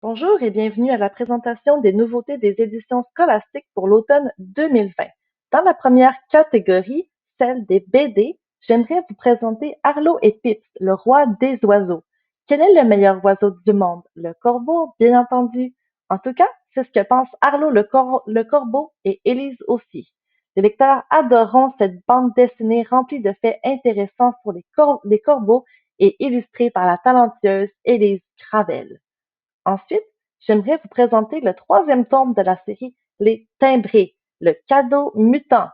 Bonjour et bienvenue à la présentation des nouveautés des éditions scolastiques pour l'automne 2020. Dans la première catégorie, celle des BD, j'aimerais vous présenter Arlo et Pips, le roi des oiseaux. Quel est le meilleur oiseau du monde? Le corbeau, bien entendu. En tout cas, c'est ce que pensent Arlo le corbeau et Élise aussi. Les lecteurs adoreront cette bande dessinée remplie de faits intéressants sur les corbeaux et illustrée par la talentueuse Élise Gravel. Ensuite, j'aimerais vous présenter le troisième tome de la série Les Timbrés, le cadeau mutant.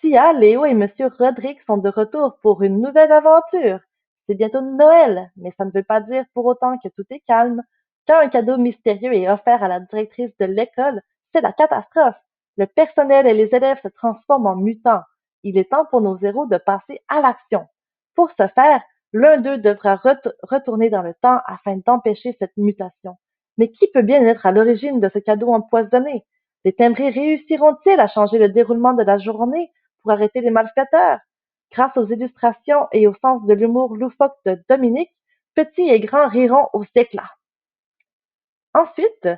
Sia, Léo et Monsieur Rodrigue sont de retour pour une nouvelle aventure. C'est bientôt Noël, mais ça ne veut pas dire pour autant que tout est calme. Quand un cadeau mystérieux est offert à la directrice de l'école, c'est la catastrophe. Le personnel et les élèves se transforment en mutants. Il est temps pour nos héros de passer à l'action. Pour ce faire, l'un d'eux devra retourner dans le temps afin d'empêcher cette mutation. Mais qui peut bien être à l'origine de ce cadeau empoisonné? Les timbrés réussiront-ils à changer le déroulement de la journée pour arrêter les malfaiteurs? Grâce aux illustrations et au sens de l'humour loufoque de Dominique, petits et grands riront aux éclats. Ensuite,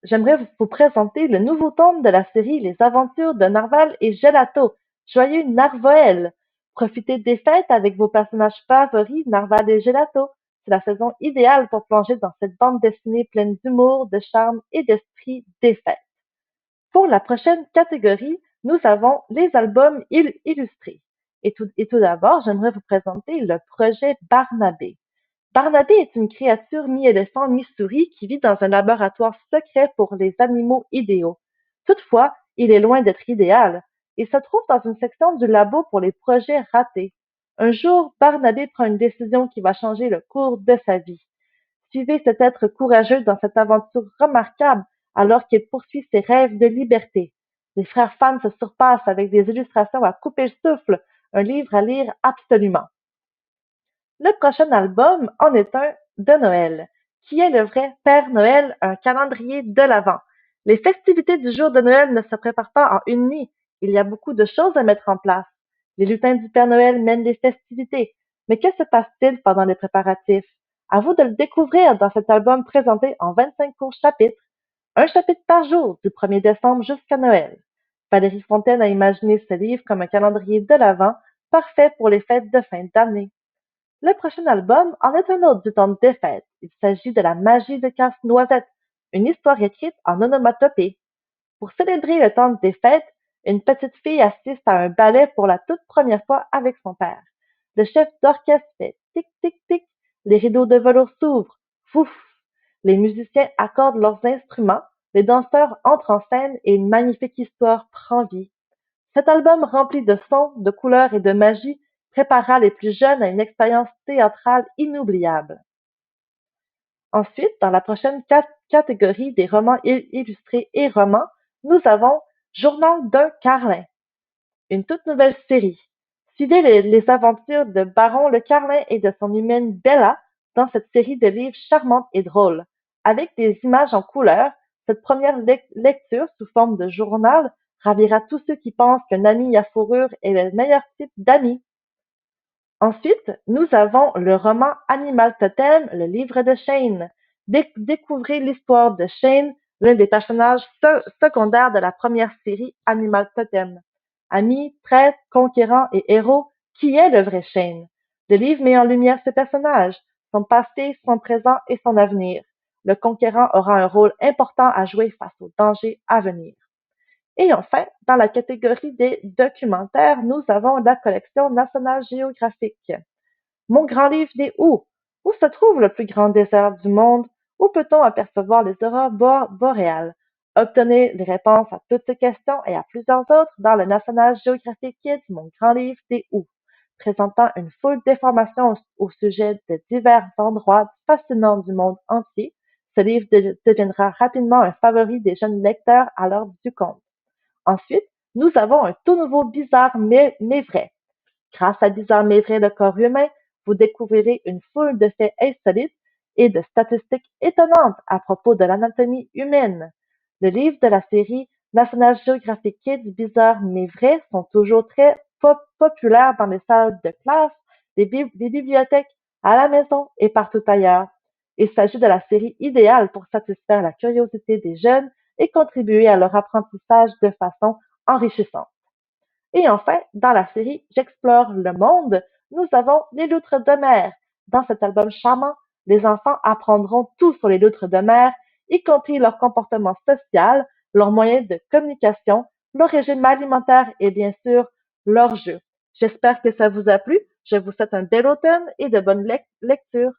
j'aimerais vous présenter le nouveau tome de la série Les aventures de Narval et Gelato. Joyeux Narvoël! Profitez des fêtes avec vos personnages favoris, Narval et Gelato. C'est la saison idéale pour plonger dans cette bande dessinée pleine d'humour, de charme et d'esprit des fêtes. Pour la prochaine catégorie, nous avons les albums illustrés. Et tout d'abord, j'aimerais vous présenter le projet Barnabé. Barnabé est une créature mi-éléphant, mi-souris qui vit dans un laboratoire secret pour les animaux idéaux. Toutefois, il est loin d'être idéal. Il se trouve dans une section du labo pour les projets ratés. Un jour, Barnabé prend une décision qui va changer le cours de sa vie. Suivez cet être courageux dans cette aventure remarquable alors qu'il poursuit ses rêves de liberté. Les frères fans se surpassent avec des illustrations à couper le souffle, un livre à lire absolument. Le prochain album en est un de Noël. Qui est le vrai Père Noël? Un calendrier de l'Avent. Les festivités du jour de Noël ne se préparent pas en une nuit. Il y a beaucoup de choses à mettre en place. Les lutins du Père Noël mènent les festivités. Mais que se passe-t-il pendant les préparatifs? À vous de le découvrir dans cet album présenté en 25 courts chapitres, un chapitre par jour du 1er décembre jusqu'à Noël. Valérie Fontaine a imaginé ce livre comme un calendrier de l'Avent parfait pour les fêtes de fin d'année. Le prochain album en est un autre du temps des fêtes. Il s'agit de La magie de Casse-Noisette, une histoire écrite en onomatopée. Pour célébrer le temps des fêtes, une petite fille assiste à un ballet pour la toute première fois avec son père. Le chef d'orchestre fait tic-tic-tic, les rideaux de velours s'ouvrent, fouf, les musiciens accordent leurs instruments, les danseurs entrent en scène et une magnifique histoire prend vie. Cet album rempli de sons, de couleurs et de magie préparera les plus jeunes à une expérience théâtrale inoubliable. Ensuite, dans la prochaine catégorie des romans illustrés et romans, nous avons Journal d'un Carlin, une toute nouvelle série. Suivez les aventures de Baron le Carlin et de son humaine Bella dans cette série de livres charmantes et drôles. Avec des images en couleur, cette première lecture sous forme de journal ravira tous ceux qui pensent qu'un ami à fourrure est le meilleur type d'ami. Ensuite, nous avons le roman Animal Totem, le livre de Shane. Découvrez l'histoire de Shane, l'un des personnages secondaires de la première série Animal Totem. Ami, prêtre, conquérant et héros, qui est le vrai Shane? Le livre met en lumière ce personnage, son passé, son présent et son avenir. Le conquérant aura un rôle important à jouer face aux dangers à venir. Et enfin, dans la catégorie des documentaires, nous avons la collection National Geographic. Mon grand livre des Où? Où se trouve le plus grand désert du monde? Où peut-on apercevoir les aurores boréales? Obtenez les réponses à toutes ces questions et à plusieurs autres dans le National Geographic Kids, mon grand livre des Où, présentant une foule d'informations au sujet de divers endroits fascinants du monde entier. Ce livre deviendra rapidement un favori des jeunes lecteurs à l'heure du compte. Ensuite, nous avons un tout nouveau Bizarre mais vrai. Grâce à Bizarre mais vrai, le corps humain, vous découvrirez une foule de faits insolites et de statistiques étonnantes à propos de l'anatomie humaine. Le livre de la série National Geographic Kids Bizarre mais vrai sont toujours très populaires dans les salles de classe, les bibliothèques, à la maison et partout ailleurs. Il s'agit de la série idéale pour satisfaire la curiosité des jeunes et contribuer à leur apprentissage de façon enrichissante. Et enfin, dans la série J'explore le monde, nous avons les loutres de mer. Dans cet album charmant, les enfants apprendront tout sur les loutres de mer, y compris leur comportement social, leurs moyens de communication, leur régime alimentaire et bien sûr leurs jeux. J'espère que ça vous a plu. Je vous souhaite un bel automne et de bonnes lectures.